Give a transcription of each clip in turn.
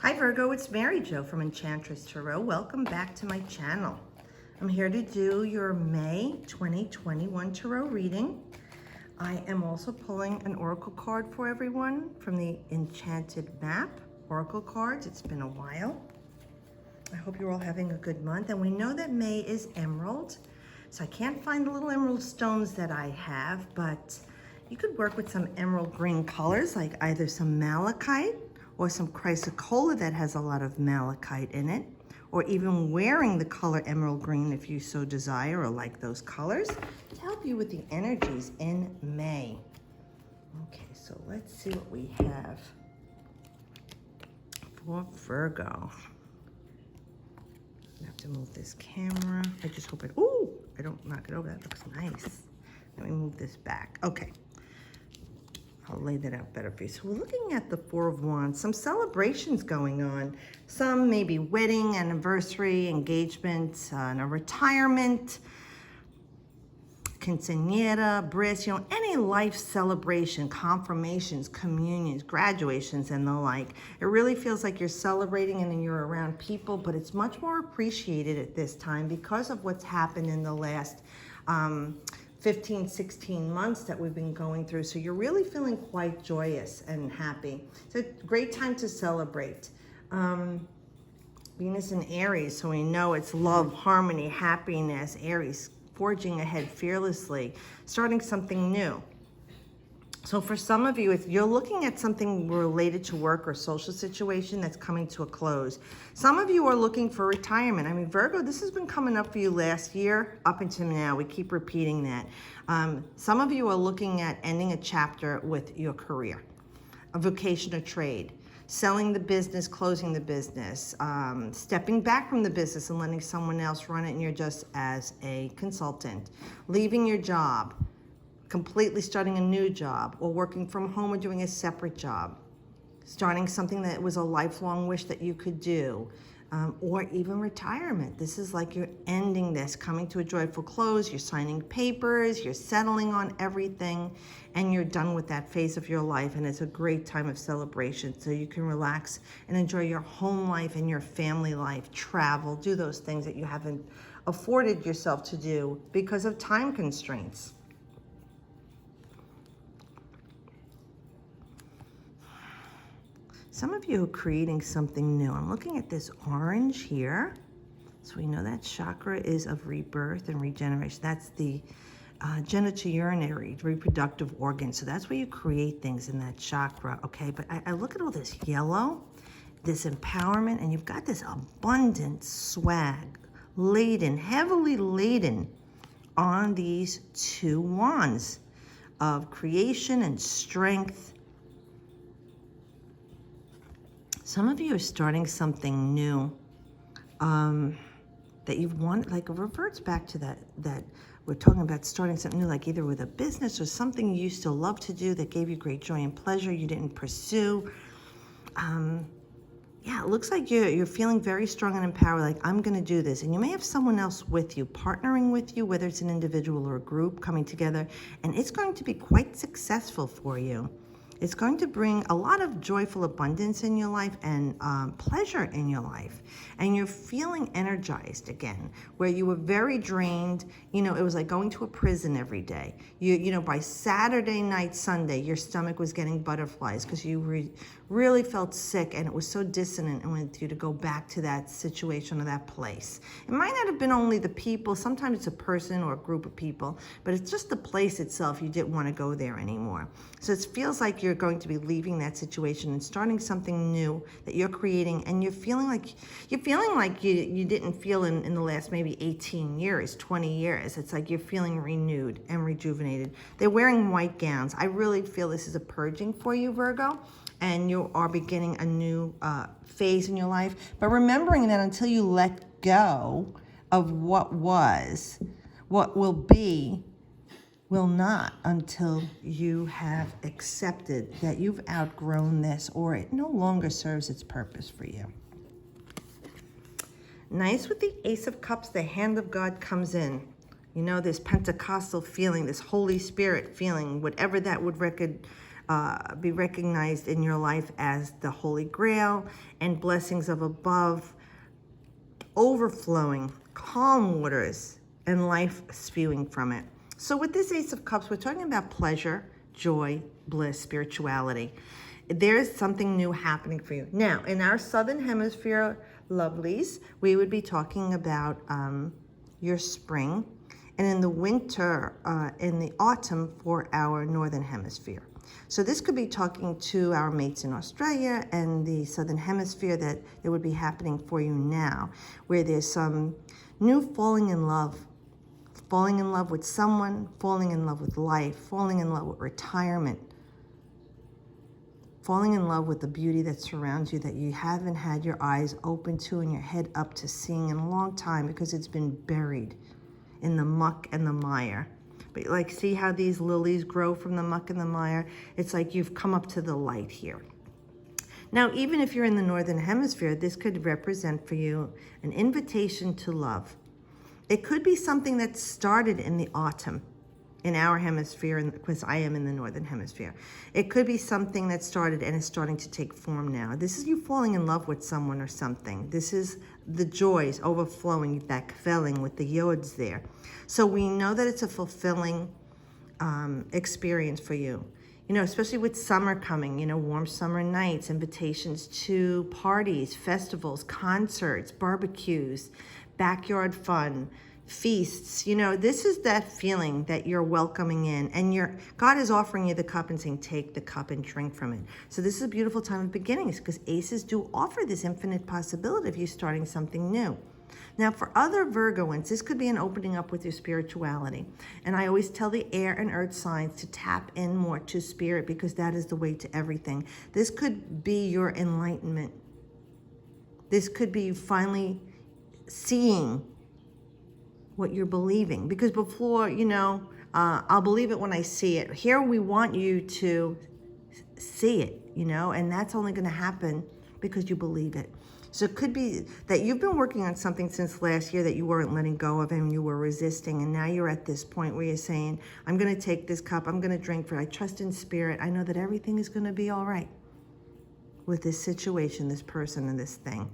Hi Virgo, it's Mary Jo from Enchantress Tarot. Welcome back to my channel. I'm here to do your May 2021 Tarot reading. I am also pulling an oracle card for everyone from the Enchanted Map oracle cards. It's been a while. I hope you're all having a good month. And we know that May is emerald. So I can't find the little emerald stones that I have, but you could work with some emerald green colors, like either some malachite or some chrysocolla that has a lot of malachite in it, or even wearing the color emerald green if you so desire or like those colors to help you with the energies in May. Okay, so let's see what we have for Virgo. I have to move this camera. I just hope I don't knock it over. That looks nice. Let me move this back. Okay. I'll lay that out better for you. So we're looking at the Four of Wands, some celebrations going on. Some maybe wedding, anniversary, engagement, a retirement, quinceañera, bris, any life celebration, confirmations, communions, graduations, and the like. It really feels like you're celebrating and you're around people, but it's much more appreciated at this time because of what's happened in the last 15, 16 months that we've been going through. So you're really feeling quite joyous and happy. It's a great time to celebrate. Venus in Aries, so we know it's love, harmony, happiness. Aries, forging ahead fearlessly, starting something new. So for some of you, if you're looking at something related to work or social situation that's coming to a close, some of you are looking for retirement. I mean, Virgo, this has been coming up for you last year up until now. We keep repeating that. Some of you are looking at ending a chapter with your career, a vocation or trade, selling the business, closing the business, stepping back from the business and letting someone else run it and you're just as a consultant, leaving your job, completely starting a new job, or working from home or doing a separate job, starting something that was a lifelong wish that you could do, or even retirement. This is like you're ending this, coming to a joyful close, you're signing papers, you're settling on everything, and you're done with that phase of your life, and it's a great time of celebration so you can relax and enjoy your home life and your family life, travel, do those things that you haven't afforded yourself to do because of time constraints. Some of you are creating something new. I'm looking at this orange here. So we know that chakra is of rebirth and regeneration. That's the genitourinary reproductive organ. So that's where you create things in that chakra, okay? But I look at all this yellow, this empowerment, and you've got this abundant swag, laden, heavily laden on these two wands of creation and strength. Some of you are starting something new that you've wanted, like it reverts back to that we're talking about starting something new, like either with a business or something you used to love to do that gave you great joy and pleasure you didn't pursue. Yeah, it looks like you're feeling very strong and empowered, like I'm gonna do this. And you may have someone else with you, partnering with you, whether it's an individual or a group coming together, and it's going to be quite successful for you. It's going to bring a lot of joyful abundance in your life and pleasure in your life. And you're feeling energized again, where you were very drained. It was like going to a prison every day. By Saturday night, Sunday, your stomach was getting butterflies because you really felt sick and it was so dissonant and wanted you to go back to that situation or that place. It might not have been only the people. Sometimes it's a person or a group of people, but it's just the place itself. You didn't want to go there anymore. So it feels like you're going to be leaving that situation and starting something new that you're creating, and you're feeling like you didn't feel in the last maybe 18 years, 20 years. It's like you're feeling renewed and rejuvenated. They're wearing white gowns. I really feel this is a purging for you, Virgo, and you are beginning a new phase in your life. But remembering that until you let go of what was, what will be will not, until you have accepted that you've outgrown this or it no longer serves its purpose for you. Nice with the Ace of Cups, the hand of God comes in. This Pentecostal feeling, this Holy Spirit feeling, whatever that would be recognized in your life as the Holy Grail, and blessings of above overflowing, calm waters, and life spewing from it. So with this Ace of Cups, we're talking about pleasure, joy, bliss, spirituality. There's something new happening for you. Now, in our Southern Hemisphere lovelies, we would be talking about your spring, and in the winter, in the autumn for our Northern Hemisphere. So this could be talking to our mates in Australia and the Southern Hemisphere, that it would be happening for you now, where there's some new falling in love with someone, falling in love with life, falling in love with retirement, falling in love with the beauty that surrounds you that you haven't had your eyes open to and your head up to seeing in a long time, because it's been buried in the muck and the mire. But like, see how these lilies grow from the muck and the mire? It's like you've come up to the light here. Now, even if you're in the Northern Hemisphere, this could represent for you an invitation to love. It could be something that started in the autumn in our hemisphere, because I am in the Northern Hemisphere. It could be something that started and is starting to take form now. This is you falling in love with someone or something. This is the joys overflowing, that kvelling with the yods there. So we know that it's a fulfilling experience for you. You know, especially with summer coming, you know, warm summer nights, invitations to parties, festivals, concerts, barbecues, backyard fun, feasts. You know, this is that feeling that you're welcoming in, and God is offering you the cup and saying, take the cup and drink from it. So this is a beautiful time of beginnings, because aces do offer this infinite possibility of you starting something new. Now, for other Virgoans, this could be an opening up with your spirituality. And I always tell the air and earth signs to tap in more to spirit, because that is the way to everything. This could be your enlightenment. This could be you finally seeing what you're believing. Because before, you know, I'll believe it when I see it. Here we want you to see it, you know, and that's only going to happen because you believe it. So it could be that you've been working on something since last year that you weren't letting go of and you were resisting, and now you're at this point where you're saying, I'm going to take this cup, I'm going to drink for it. I trust in spirit. I know that everything is going to be all right with this situation, this person, and this thing.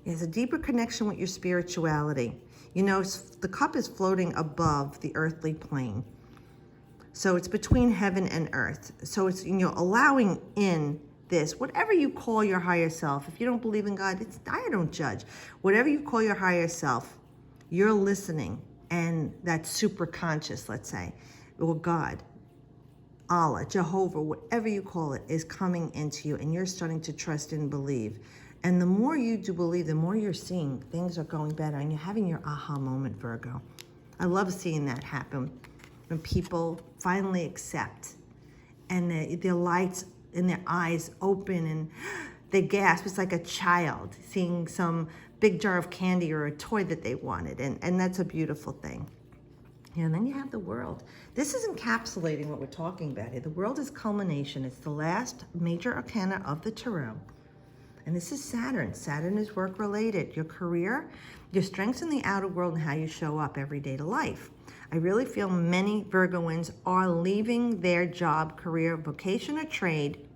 There's a deeper connection with your spirituality. You know, the cup is floating above the earthly plane. So it's between heaven and earth. So it's, you know, allowing in this, whatever you call your higher self. If you don't believe in God, I don't judge. Whatever you call your higher self, you're listening, and that super conscious, let's say, or God, Allah, Jehovah, whatever you call it, is coming into you, and you're starting to trust and believe. And the more you do believe, the more you're seeing things are going better, and you're having your aha moment, Virgo. I love seeing that happen when people finally accept, and their lights in their eyes open, and they gasp. It's like a child seeing some big jar of candy or a toy that they wanted, and that's a beautiful thing. And then you have the world. This is encapsulating what we're talking about here. The world is culmination. It's the last major arcana of the tarot. And this is Saturn. Saturn is work-related. Your career, your strengths in the outer world, and how you show up every day to life. I really feel many Virgoans are leaving their job, career, vocation, or trade,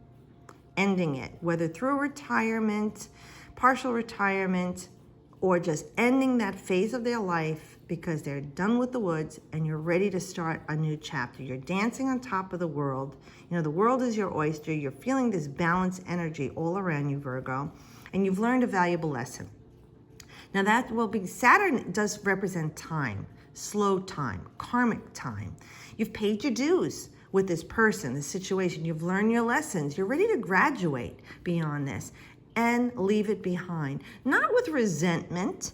ending it, whether through retirement, partial retirement, or just ending that phase of their life because they're done with the woods and you're ready to start a new chapter. You're dancing on top of the world. You know, the world is your oyster. You're feeling this balanced energy all around you, Virgo, and you've learned a valuable lesson. Now that will be, Saturn does represent time, slow time, karmic time. You've paid your dues with this person, this situation. You've learned your lessons. You're ready to graduate beyond this and leave it behind. Not with resentment,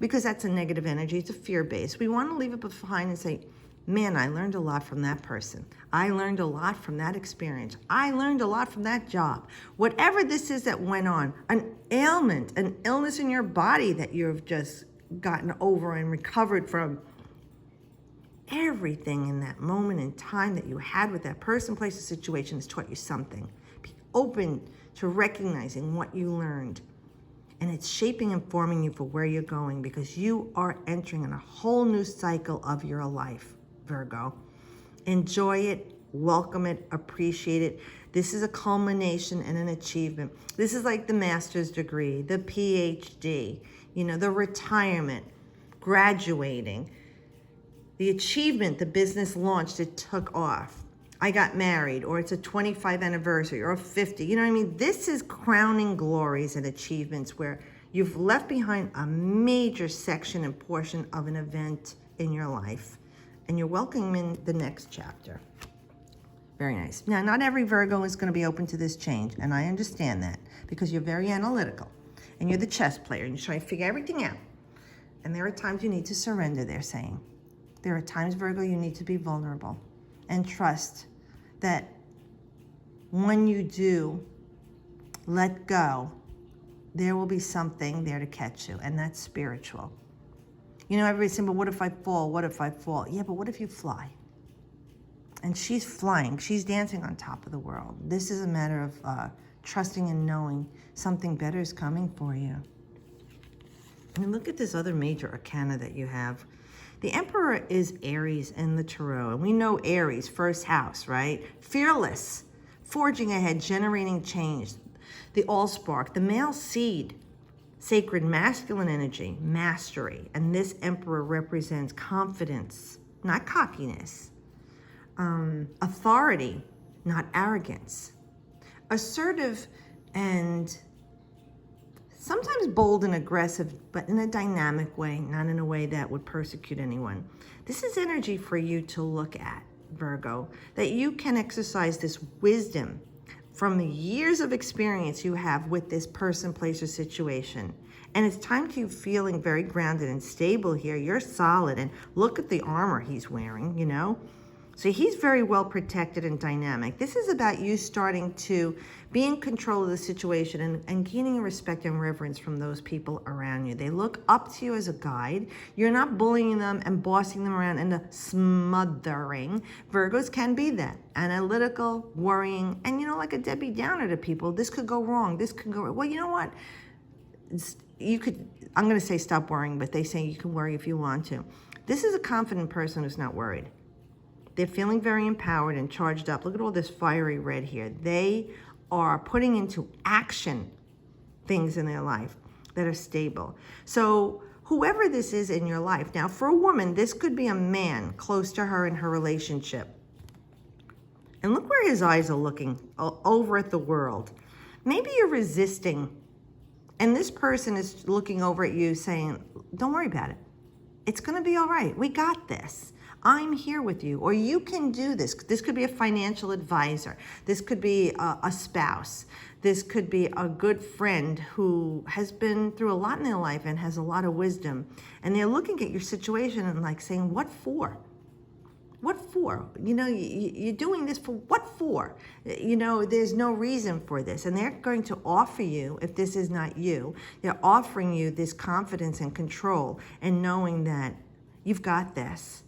because that's a negative energy. It's a fear-based. We want to leave it behind and say, man, I learned a lot from that person. I learned a lot from that experience. I learned a lot from that job. Whatever this is that went on, an ailment, an illness in your body that you've just gotten over and recovered from, everything in that moment in time that you had with that person, place, or situation has taught you something. Be open to recognizing what you learned. And it's shaping and forming you for where you're going, because you are entering in a whole new cycle of your life, Virgo. Enjoy it, welcome it, appreciate it. This is a culmination and an achievement. This is like the master's degree, the PhD, you know, the retirement, graduating, the achievement, the business launched, it took off. I got married, or it's a 25th anniversary, or a 50. You know what I mean? This is crowning glories and achievements where you've left behind a major section and portion of an event in your life, and you're welcoming the next chapter. Very nice. Now, not every Virgo is going to be open to this change, and I understand that because you're very analytical, and you're the chess player, and you're trying to figure everything out. And there are times you need to surrender, they're saying. There are times, Virgo, you need to be vulnerable and trust that when you do let go, there will be something there to catch you, and that's spiritual. You know, everybody's saying, but what if I fall? What if I fall? Yeah, but what if you fly? And she's flying. She's dancing on top of the world. This is a matter of trusting and knowing something better is coming for you. And look at this other major arcana that you have. The Emperor is Aries in the Tarot. And we know Aries, first house, right? Fearless, forging ahead, generating change. The Allspark, the male seed, sacred masculine energy, mastery. And this Emperor represents confidence, not cockiness. Authority, not arrogance. Assertive and sometimes bold and aggressive, but in a dynamic way, not in a way that would persecute anyone. This is energy for you to look at, Virgo, that you can exercise this wisdom from the years of experience you have with this person, place, or situation. And it's time to you feeling very grounded and stable here. You're solid, and look at the armor he's wearing, you know? So he's very well protected and dynamic. This is about you starting to be in control of the situation and gaining respect and reverence from those people around you. They look up to you as a guide. You're not bullying them and bossing them around and smothering. Virgos can be that. Analytical, worrying, and you know, like a Debbie Downer to people. This could go wrong. This could go wrong. Well, you know what? You could, I'm going to say stop worrying, but they say you can worry if you want to. This is a confident person who's not worried. They're feeling very empowered and charged up. Look at all this fiery red here. They are putting into action things in their life that are stable. So whoever this is in your life, now for a woman, this could be a man close to her in her relationship. And look where his eyes are looking, over at the world. Maybe you're resisting, and this person is looking over at you saying, don't worry about it. It's going to be all right. We got this. I'm here with you, or you can do this. This could be a financial advisor. This could be a spouse. This could be a good friend who has been through a lot in their life and has a lot of wisdom. And they're looking at your situation and like saying, what for? What for? You know, you're doing this for what for? You know, there's no reason for this. And they're going to offer you, if this is not you, they're offering you this confidence and control and knowing that you've got this.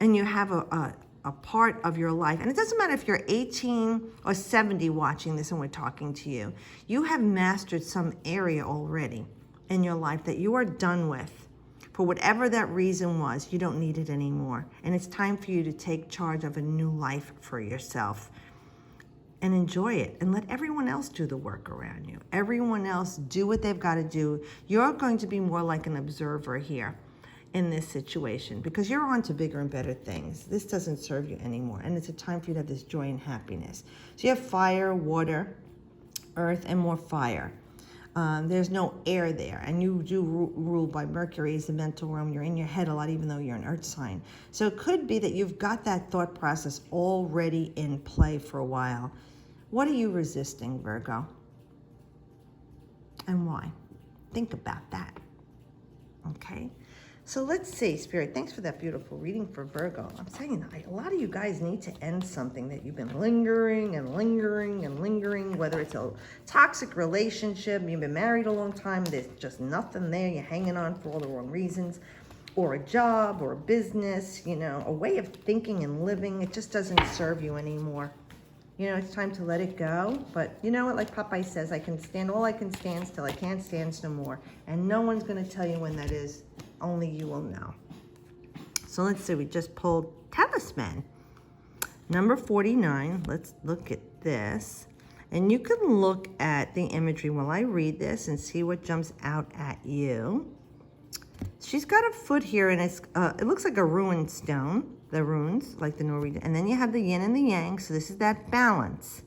And you have a part of your life, and it doesn't matter if you're 18 or 70 watching this and we're talking to you, you have mastered some area already in your life that you are done with. For whatever that reason was, you don't need it anymore. And it's time for you to take charge of a new life for yourself and enjoy it and let everyone else do the work around you. Everyone else do what they've got to do. You're going to be more like an observer here in this situation because you're on to bigger and better things. This doesn't serve you anymore, and it's a time for you to have this joy and happiness. So you have fire, water, earth, and more fire. There's no air there, and you do rule by Mercury as the mental realm. You're in your head a lot, even though you're an earth sign. So it could be that you've got that thought process already in play for a while. What are you resisting, Virgo? And why? Think about that. Okay? So let's see, Spirit, thanks for that beautiful reading for Virgo. I'm saying a lot of you guys need to end something that you've been lingering and lingering and lingering, whether it's a toxic relationship, you've been married a long time, there's just nothing there, you're hanging on for all the wrong reasons, or a job or a business, you know, a way of thinking and living, it just doesn't serve you anymore. You know, it's time to let it go. But you know what, like Popeye says, I can stand all I can stand till I can't stand no more. And no one's going to tell you when that is. Only you will know. So let's see, we just pulled Talisman. Number 49, let's look at this. And you can look at the imagery while I read this and see what jumps out at you. She's got a foot here, and it looks like a ruined stone, the runes, like the Norwegian. And then you have the yin and the yang, so this is that balance.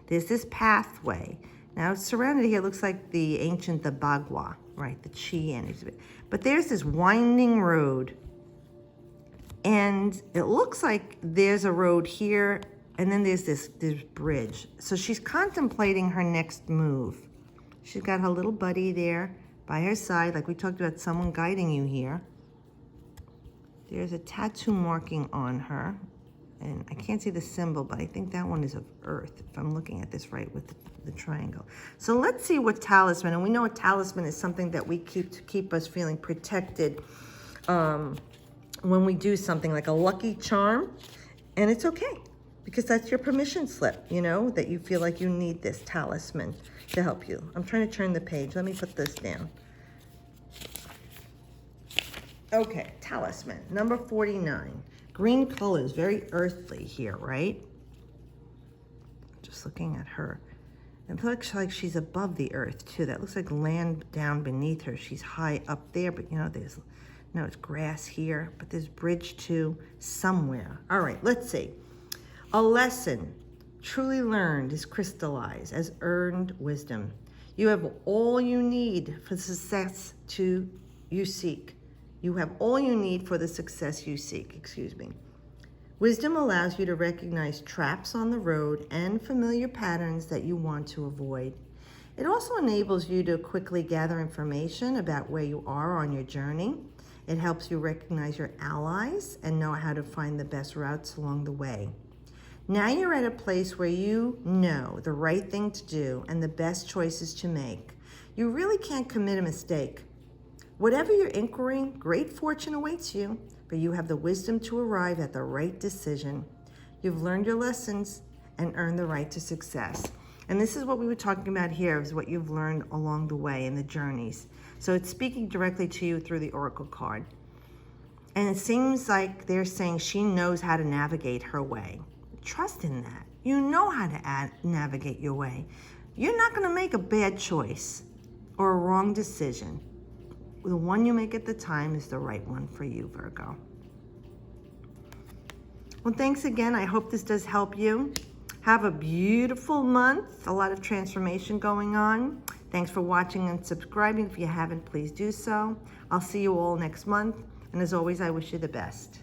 There's this pathway. Now it's surrounded here, looks like the Bagua, right, the chi energy. But there's this winding road. And it looks like there's a road here, and then there's this bridge. So she's contemplating her next move. She's got her little buddy there by her side, like we talked about, someone guiding you here. There's a tattoo marking on her, and I can't see the symbol, but I think that one is of Earth, if I'm looking at this right with the triangle. So let's see what talisman, and we know a talisman is something that we keep to keep us feeling protected when we do something, like a lucky charm. And it's okay, because that's your permission slip, you know, that you feel like you need this talisman to help you. I'm trying to turn the page. Let me put this down. Okay, talisman, number 49. Green color is very earthly here, right? Just looking at her. It looks like she's above the earth, too. That looks like land down beneath her. She's high up there, but, you know, it's grass here, but there's bridge, too, somewhere. All right, let's see. A lesson truly learned is crystallized as earned wisdom. You have all you need for the success you seek. You have all you need for the success you seek, excuse me. Wisdom allows you to recognize traps on the road and familiar patterns that you want to avoid. It also enables you to quickly gather information about where you are on your journey. It helps you recognize your allies and know how to find the best routes along the way. Now you're at a place where you know the right thing to do and the best choices to make. You really can't commit a mistake. Whatever you're inquiring, great fortune awaits you, but you have the wisdom to arrive at the right decision. You've learned your lessons and earned the right to success. And this is what we were talking about here, is what you've learned along the way in the journeys. So it's speaking directly to you through the oracle card. And it seems like they're saying she knows how to navigate her way. Trust in that. You know how to navigate your way. You're not going to make a bad choice or a wrong decision. The one you make at the time is the right one for you, Virgo. Well, thanks again. I hope this does help you. Have a beautiful month. A lot of transformation going on. Thanks for watching and subscribing. If you haven't, please do so. I'll see you all next month. And as always, I wish you the best.